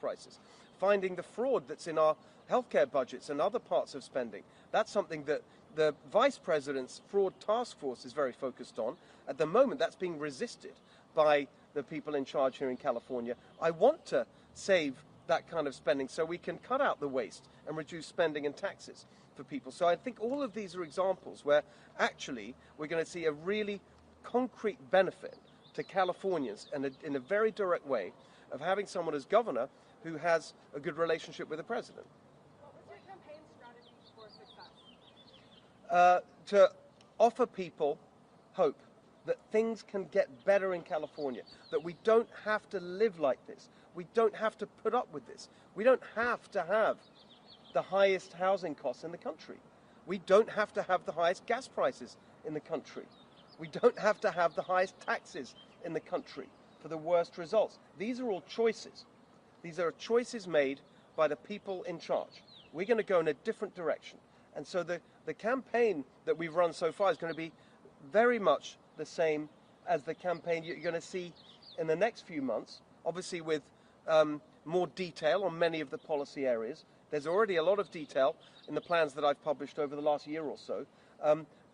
prices, finding the fraud that's in our healthcare budgets and other parts of spending. That's something that the Vice President's fraud task force is very focused on. At the moment, that's being resisted by the people in charge here in California. I want to save that kind of spending so we can cut out the waste and reduce spending and taxes for people. So I think all of these are examples where actually we're going to see a really concrete benefit to Californians and in a very direct way of having someone as governor who has a good relationship with the president. What was your campaign strategy for success? To offer people hope that things can get better in California, that we don't have to live like this. We don't have to put up with this. We don't have to have the highest housing costs in the country. We don't have to have the highest gas prices in the country. We don't have to have the highest taxes in the country for the worst results. These are all choices. These are choices made by the people in charge. We're going to go in a different direction. And so the campaign that we've run so far is going to be very much the same as the campaign you're going to see in the next few months, obviously with more detail on many of the policy areas. There's already a lot of detail in the plans that I've published over the last year or so,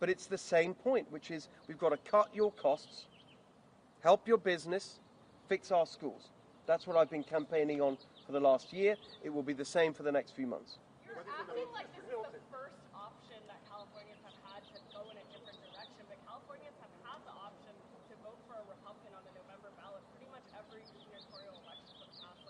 but it's the same point, which is we've got to cut your costs, help your business, fix our schools. That's what I've been campaigning on for the last year. It will be the same for the next few months. You're acting like this is the first option that Californians have had to go in a different direction, but Californians have had the option to vote for a Republican on the November ballot pretty much every gubernatorial election for the past,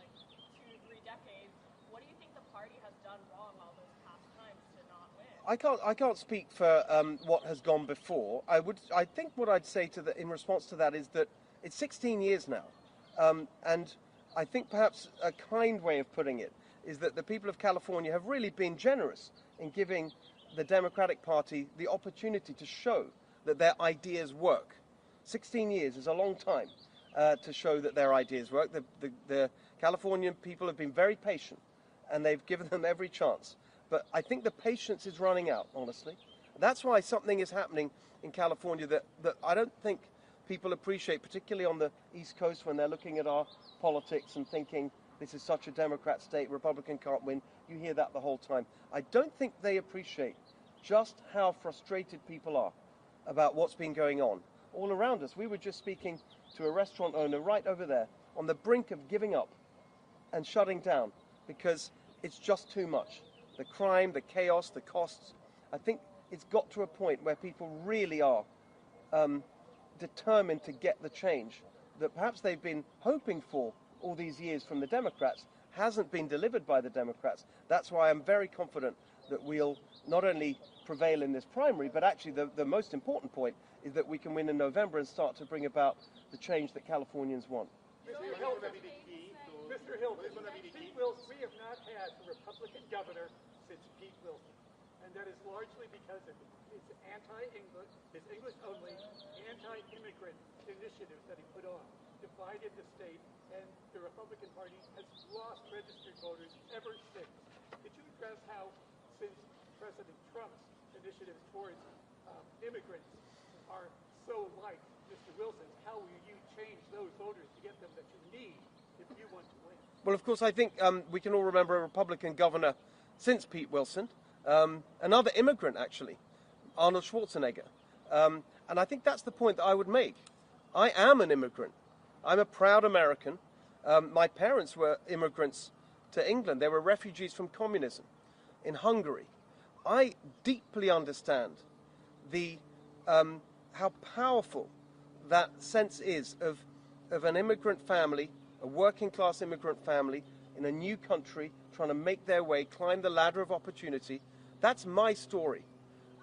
2-3 decades. What do you think the party has done wrong all those past times to not win? I can't speak for what has gone before. I think what I'd say in response to that is that it's 16 years now, and I think perhaps a kind way of putting it is that the people of California have really been generous in giving the Democratic Party the opportunity to show that their ideas work. 16 years is a long time to show that their ideas work. The Californian people have been very patient, and they've given them every chance. But I think the patience is running out, honestly. That's why something is happening in California that I don't think people appreciate, particularly on the East Coast when they're looking at our politics and thinking this is such a Democrat state, Republican can't win. You hear that the whole time. I don't think they appreciate just how frustrated people are about what's been going on all around us. We were just speaking to a restaurant owner right over there on the brink of giving up and shutting down because it's just too much. The crime, the chaos, the costs. I think it's got to a point where people really are determined to get the change that perhaps they've been hoping for all these years from the Democrats, hasn't been delivered by the Democrats. That's why I'm very confident that we'll not only prevail in this primary, but actually the most important point is that we can win in November and start to bring about the change that Californians want. Mr. Hilton, Pete Wilson, we have not had a Republican governor since Pete Wilson, and that is largely because of his anti-English, his English-only, anti-immigrant initiatives that he put on, divided the state, and the Republican Party has lost registered voters ever since. Could you address how, since President Trump's initiatives towards immigrants are so like Mr. Wilson's, how will you change those voters to get them that you need if you want to win? Well, of course, I think we can all remember a Republican governor since Pete Wilson, another immigrant, actually, Arnold Schwarzenegger. And I think that's the point that I would make. I am an immigrant. I'm a proud American. My parents were immigrants to England. They were refugees from communism in Hungary. I deeply understand how powerful that sense is of an immigrant family, a working class immigrant family in a new country trying to make their way, climb the ladder of opportunity. That's my story.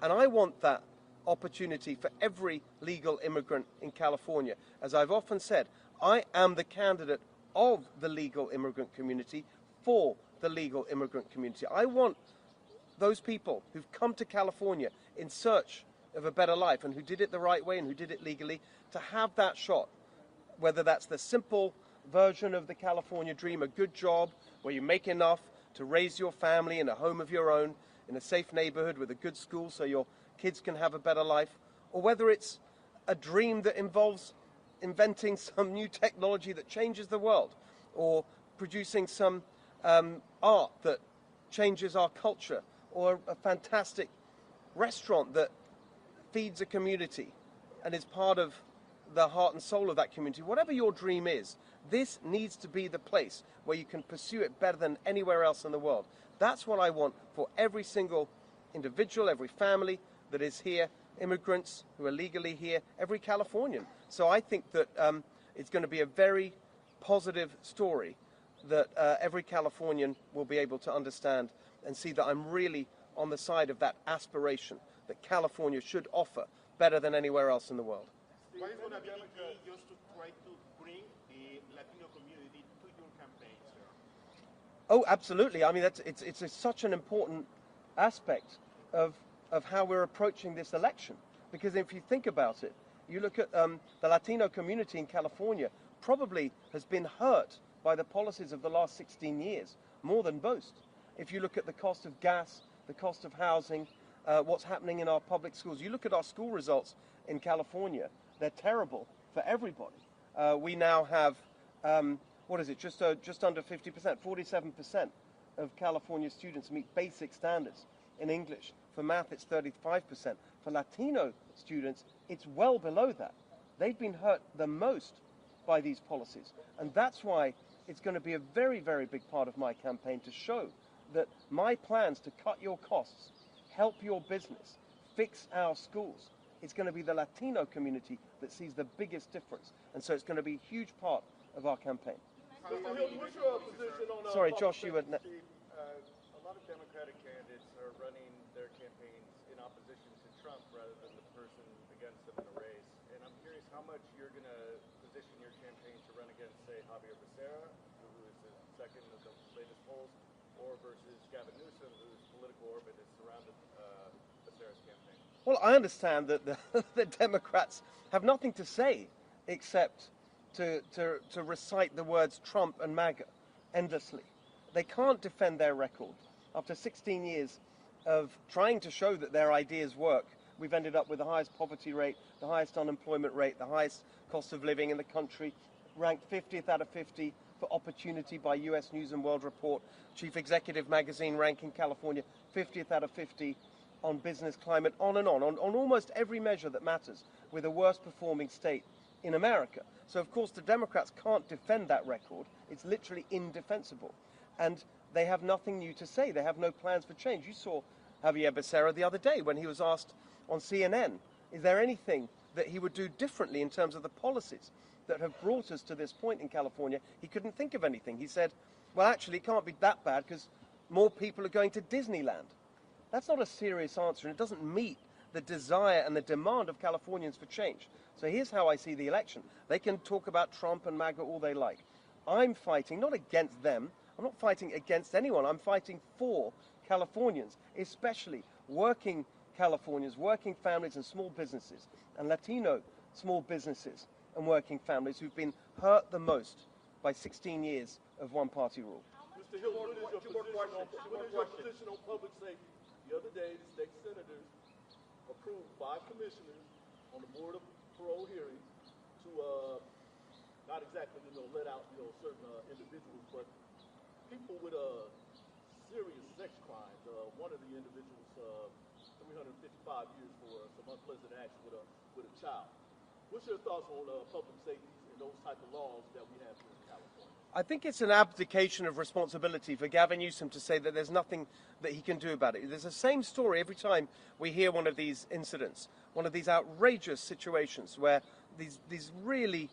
And I want that opportunity for every legal immigrant in California. As I've often said, I am the candidate of the legal immigrant community for the legal immigrant community. I want those people who've come to California in search of a better life and who did it the right way and who did it legally to have that shot, whether that's the simple version of the California dream, a good job where you make enough to raise your family in a home of your own, in a safe neighborhood with a good school so your kids can have a better life, or whether it's a dream that involves inventing some new technology that changes the world, or producing some art that changes our culture, or a fantastic restaurant that feeds a community and is part of the heart and soul of that community. Whatever your dream is, this needs to be the place where you can pursue it better than anywhere else in the world. That's what I want for every single individual, every family that is here, immigrants who are legally here, every Californian. So I think that it's going to be a very positive story that every Californian will be able to understand and see that I'm really on the side of that aspiration that California should offer better than anywhere else in the world. What is going to be the key just to try to bring the Latino community to your campaign, sir? Oh, absolutely. I mean, it's such an important aspect of how we're approaching this election. Because if you think about it, you look at the Latino community in California probably has been hurt by the policies of the last 16 years, more than most. If you look at the cost of gas, the cost of housing, what's happening in our public schools. You look at our school results in California, they're terrible for everybody. We now have, just under 50%, 47% of California students meet basic standards in English. For math, it's 35%. For Latino students, it's well below that. They've been hurt the most by these policies. And that's why it's going to be a very, very big part of my campaign to show that my plans to cut your costs, help your business, fix our schools, it's going to be the Latino community that sees the biggest difference. And so it's going to be a huge part of our campaign. Mr. Hilton, what's your position on... Sorry, Josh, you were... Steve, a lot of Democratic candidates are running their campaigns in opposition to Trump rather than the person against them in the race. And I'm curious how much you're going to position your campaign to run against, say, Javier Becerra, who is the second of the latest polls, or versus Gavin Newsom, whose political orbit is surrounded Becerra's campaign. Well, I understand that the Democrats have nothing to say except to recite the words Trump and MAGA endlessly. They can't defend their record. After 16 years of trying to show that their ideas work, we've ended up with the highest poverty rate, the highest unemployment rate, the highest cost of living in the country, ranked 50th out of 50 for opportunity by US News and World Report, Chief Executive Magazine ranking California 50th out of 50 on business climate, on almost every measure that matters. We're the worst performing state in America. So of course the Democrats can't defend that record. It's literally indefensible. And they have nothing new to say. They have no plans for change. You saw Javier Becerra the other day when he was asked on CNN, is there anything that he would do differently in terms of the policies that have brought us to this point in California? He couldn't think of anything. He said, well, actually, it can't be that bad because more people are going to Disneyland. That's not a serious answer, and it doesn't meet the desire and the demand of Californians for change. So here's how I see the election. They can talk about Trump and MAGA all they like. I'm fighting not against them. I'm not fighting against anyone. I'm fighting for Californians, especially working Californians, working families and small businesses, and Latino small businesses and working families who've been hurt the most by 16 years of one-party rule. Mr. Hill, what is your position on public safety? The other day, the state senators approved 5 commissioners on the Board of Parole hearings to not exactly, let out, certain individuals, but people with serious sex crimes. One of the individuals, 355 years for some unpleasant acts with a child. What's your thoughts on public safety and those type of laws that we have here in California? I think it's an abdication of responsibility for Gavin Newsom to say that there's nothing that he can do about it. There's the same story every time we hear one of these incidents, one of these outrageous situations where these really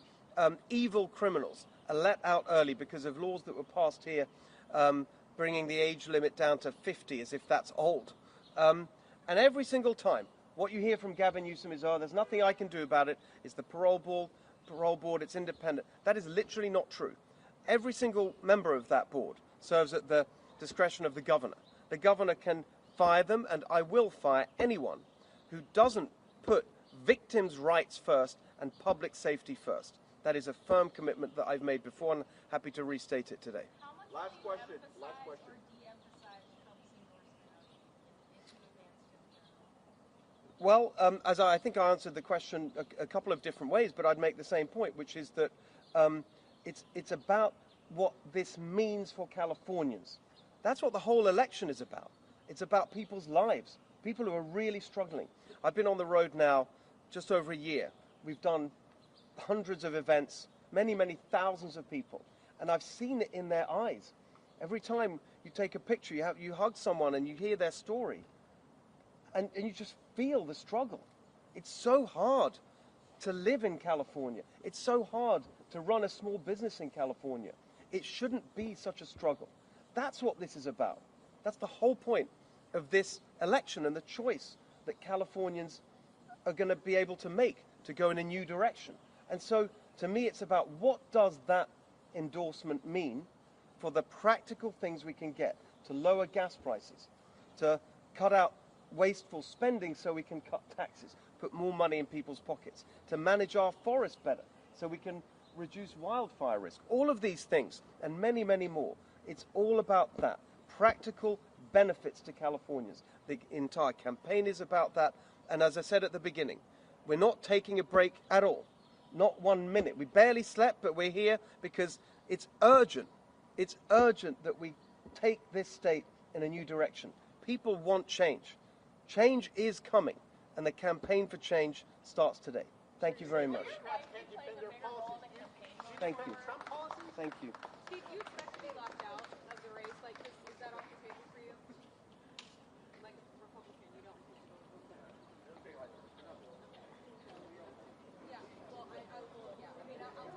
evil criminals are let out early because of laws that were passed here, bringing the age limit down to 50 as if that's old. And every single time, what you hear from Gavin Newsom is, oh, there's nothing I can do about it. It's the parole board, it's independent. That is literally not true. Every single member of that board serves at the discretion of the governor. The governor can fire them, and I will fire anyone who doesn't put victims' rights first and public safety first. That is a firm commitment that I've made before, and I'm happy to restate it today. Last question. Well, as I think I answered the question a couple of different ways, but I'd make the same point, which is that it's about what this means for Californians. That's what the whole election is about. It's about people's lives, people who are really struggling. I've been on the road now just over a year. We've done hundreds of events, many, many thousands of people, and I've seen it in their eyes. Every time you take a picture, you hug someone and you hear their story, and you just feel the struggle. It's so hard to live in California. It's so hard to run a small business in California. It shouldn't be such a struggle. That's what this is about. That's the whole point of this election and the choice that Californians are going to be able to make to go in a new direction. And so, to me, it's about what does that endorsement mean for the practical things we can get to lower gas prices, to cut out wasteful spending so we can cut taxes, put more money in people's pockets, to manage our forests better so we can reduce wildfire risk. All of these things and many, many more. It's all about that. Practical benefits to Californians. The entire campaign is about that. And as I said at the beginning, we're not taking a break at all. Not 1 minute. We barely slept, but we're here because it's urgent. It's urgent that we take this state in a new direction. People want change. Change is coming, and the campaign for change starts today. Thank you very much. Thank you. Thank you. Steve, do you expect to be locked out of the race? Like, is that off the table for you? Like a Republican, you don't think you'll vote for it? Yeah, well, I will, yeah. I mean, I'll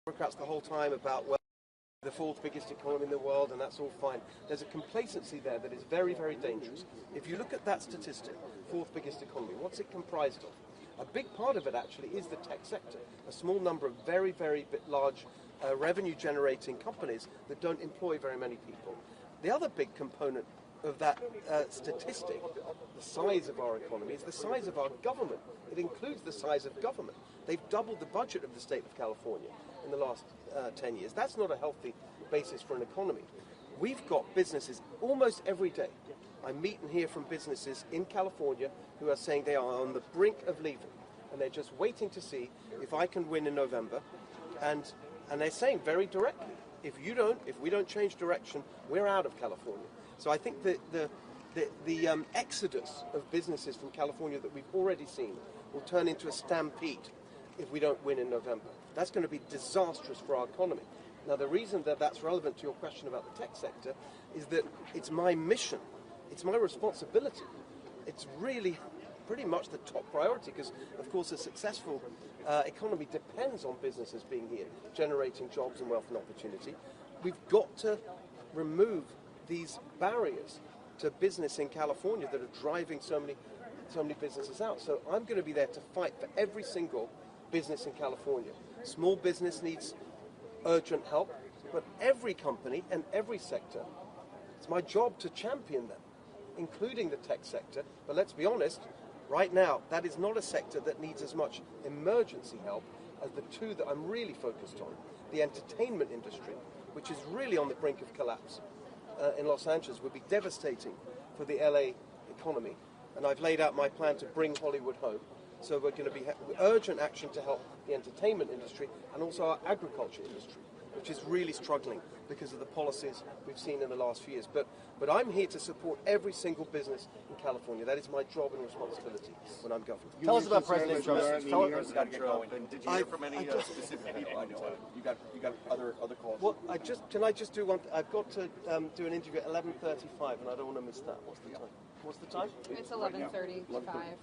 Democrats the whole time about, well, the fourth biggest economy in the world, and that's all fine. There's a complacency there that is very, very dangerous. If you look at that statistic, fourth biggest economy, what's it comprised of? A big part of it actually is the tech sector. A small number of very, very large revenue-generating companies that don't employ very many people. The other big component of that statistic, the size of our economy, is the size of our government. It includes the size of government. They've doubled the budget of the state of California in the last 10 years. That's not a healthy basis for an economy. We've got businesses almost every day. I meet and hear from businesses in California who are saying they are on the brink of leaving, and they're just waiting to see if I can win in November. And they're saying very directly, if we don't change direction, we're out of California. So I think that the exodus of businesses from California that we've already seen will turn into a stampede if we don't win in November. That's going to be disastrous for our economy. Now, the reason that that's relevant to your question about the tech sector is that it's my mission, it's my responsibility. It's really pretty much the top priority because, of course, a successful economy depends on businesses being here, generating jobs and wealth and opportunity. We've got to remove these barriers to business in California that are driving so many businesses out. So I'm going to be there to fight for every single business in California. Small business needs urgent help, but every company and every sector, it's my job to champion them, including the tech sector. But let's be honest, right now, that is not a sector that needs as much emergency help as the two that I'm really focused on. The entertainment industry, which is really on the brink of collapse in Los Angeles, would be devastating for the LA economy. And I've laid out my plan to bring Hollywood home. So we're going to be urgent action to help the entertainment industry and also our agriculture industry, which is really struggling because of the policies we've seen in the last few years. But I'm here to support every single business in California. That is my job and responsibility when I'm governor. Tell us about President Trump's. Did you hear from any specific people? I know you got other calls. Well, can I just do one? I've got to do an interview at 11:35, and I don't want to miss that. What's the time? It's 11:35.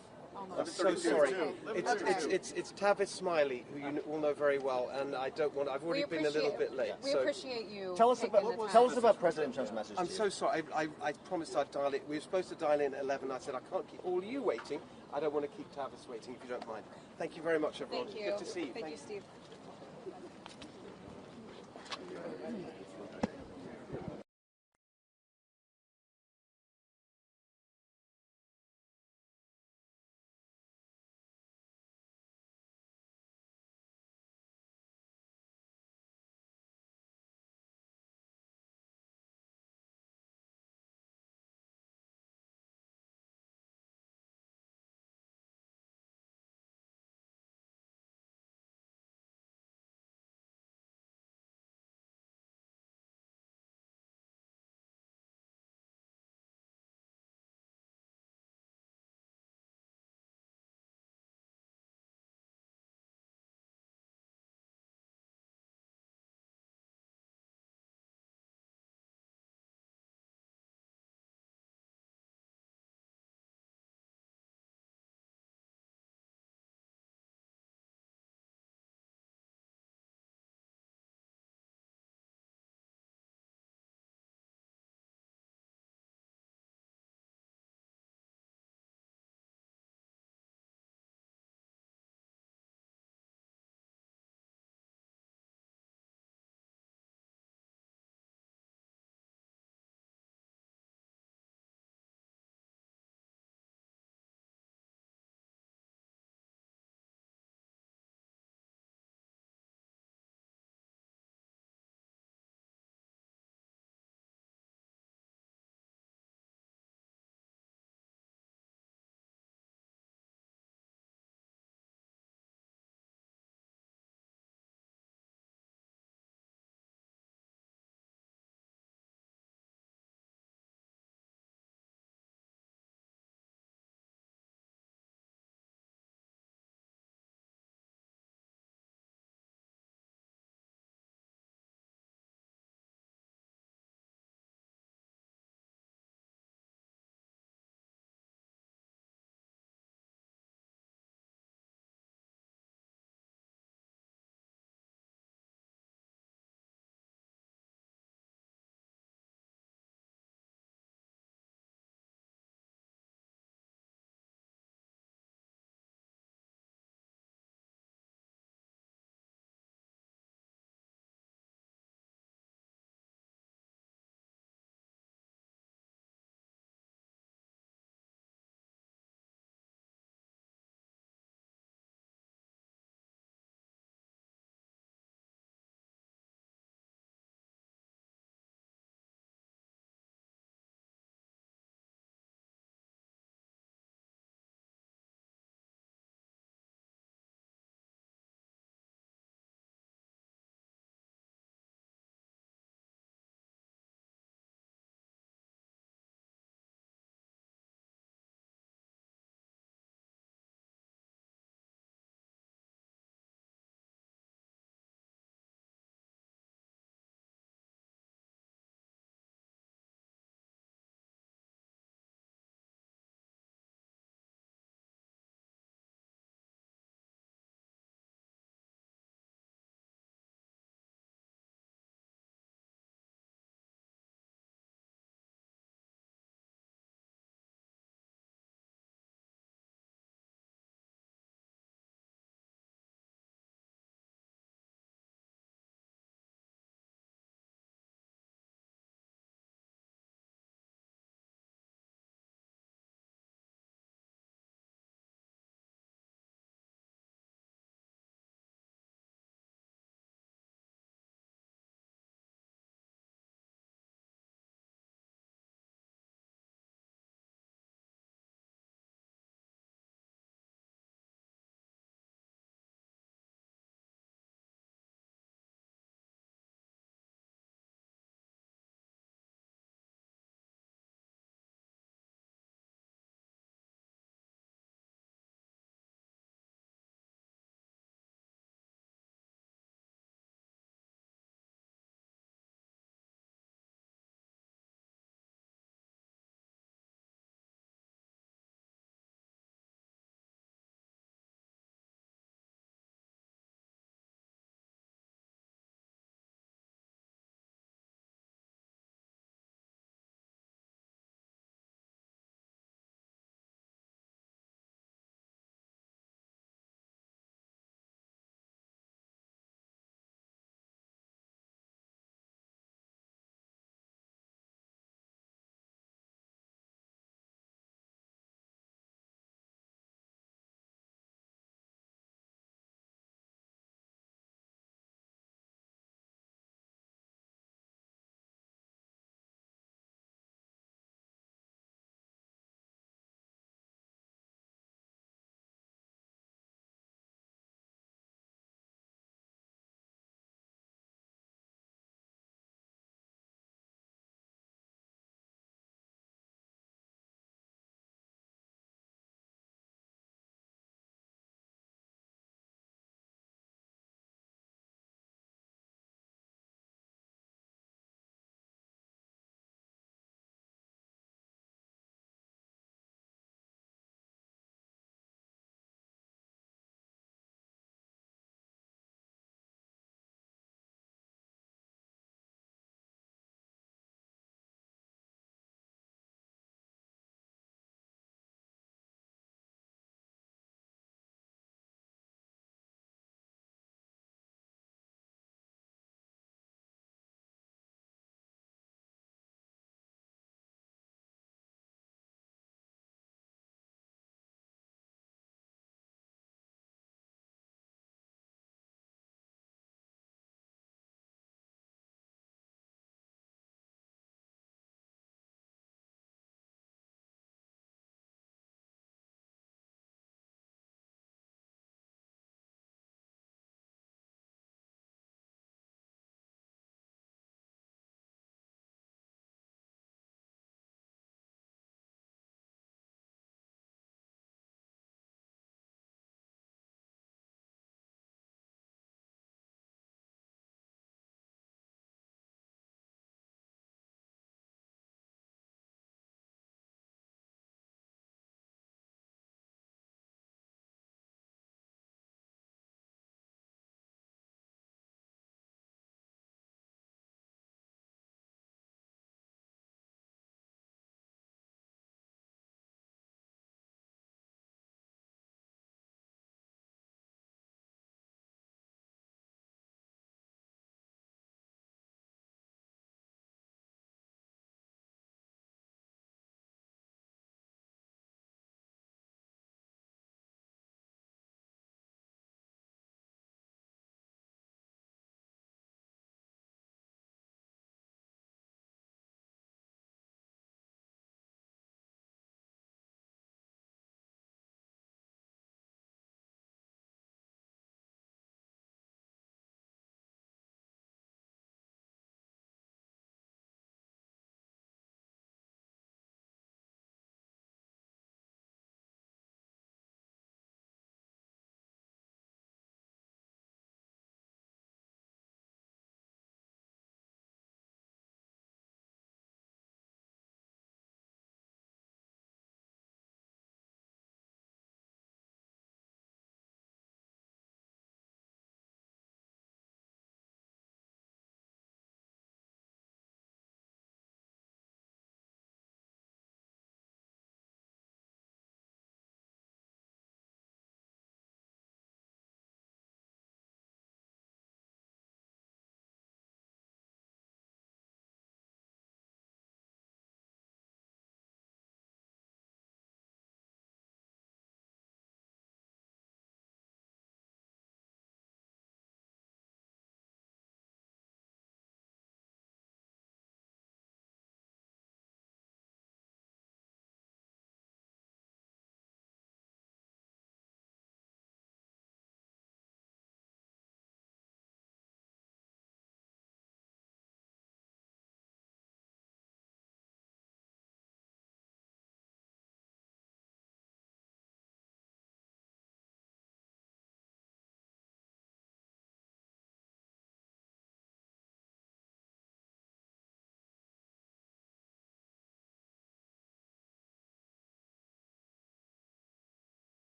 I'm so sorry. It's Tavis Smiley, who you all know very well, and I've already been a little bit late. We appreciate you. Tell us about President Trump's message. I'm so sorry. I promised I'd dial it. We were supposed to dial in at 11. I said I can't keep all you waiting. I don't want to keep Tavis waiting, if you don't mind. Thank you very much, everyone. Thank you. Good to see you. Thank you, Steve.